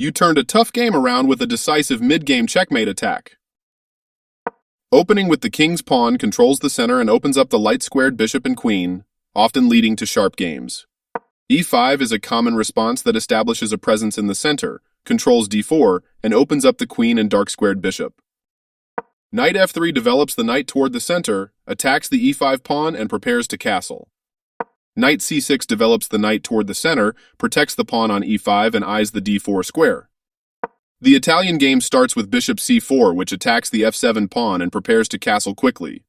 You turned a tough game around with a decisive mid-game checkmate attack. Opening with the king's pawn controls the center and opens up the light-squared bishop and queen, often leading to sharp games. e5 is a common response that establishes a presence in the center, controls d4, and opens up the queen and dark-squared bishop. Knight f3 develops the knight toward the center, attacks the e5 pawn, and prepares to castle. Knight c6 develops the knight toward the center, protects the pawn on e5, and eyes the d4 square. The Italian game starts with bishop c4, which attacks the f7 pawn and prepares to castle quickly.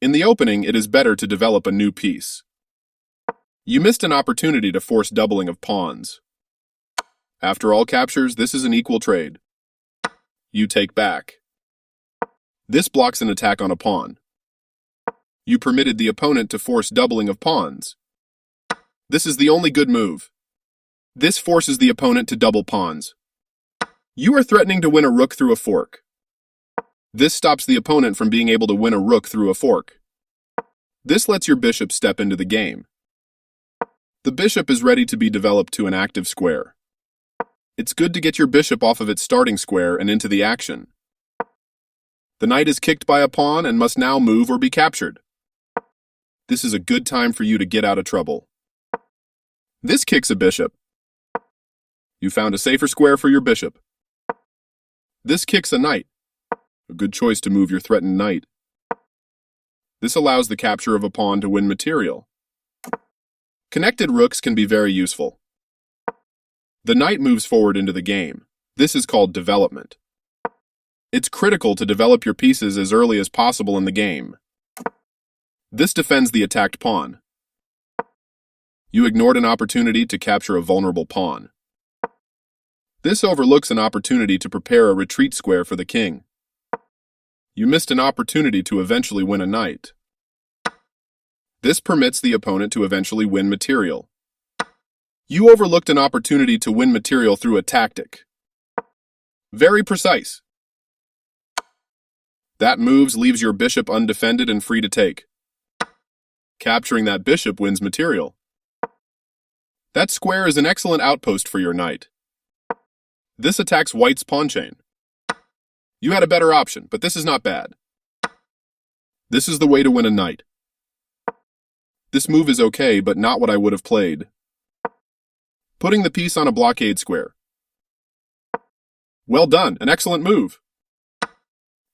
In the opening, it is better to develop a new piece. You missed an opportunity to force doubling of pawns. After all captures, this is an equal trade. You take back. This blocks an attack on a pawn. You permitted the opponent to force doubling of pawns. This is the only good move. This forces the opponent to double pawns. You are threatening to win a rook through a fork. This stops the opponent from being able to win a rook through a fork. This lets your bishop step into the game. The bishop is ready to be developed to an active square. It's good to get your bishop off of its starting square and into the action. The knight is kicked by a pawn and must now move or be captured. This is a good time for you to get out of trouble. This kicks a bishop. You found a safer square for your bishop. This kicks a knight. A good choice to move your threatened knight. This allows the capture of a pawn to win material. Connected rooks can be very useful. The knight moves forward into the game. This is called development. It's critical to develop your pieces as early as possible in the game. This defends the attacked pawn. You ignored an opportunity to capture a vulnerable pawn. This overlooks an opportunity to prepare a retreat square for the king. You missed an opportunity to eventually win a knight. This permits the opponent to eventually win material. You overlooked an opportunity to win material through a tactic. Very precise. That moves leaves your bishop undefended and free to take. Capturing that bishop wins material. That square is an excellent outpost for your knight. This attacks white's pawn chain. You had a better option, but this is not bad. This is the way to win a knight. This move is okay, but not what I would have played. Putting the piece on a blockade square. Well done, an excellent move.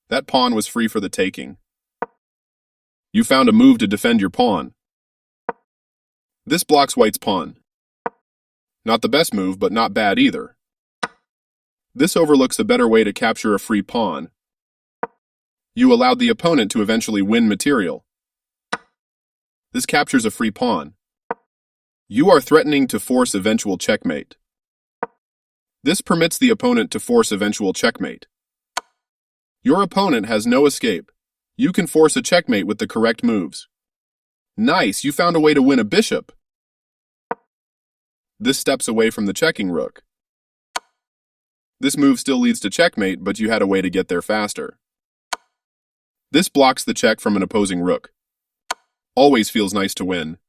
That pawn was free for the taking. You found a move to defend your pawn. This blocks white's pawn. Not the best move, but not bad either. This overlooks a better way to capture a free pawn. You allowed the opponent to eventually win material. This captures a free pawn. You are threatening to force eventual checkmate. This permits the opponent to force eventual checkmate. Your opponent has no escape. You can force a checkmate with the correct moves. Nice, you found a way to win a bishop. This steps away from the checking rook. This move still leads to checkmate, but you had a way to get there faster. This blocks the check from an opposing rook. Always feels nice to win.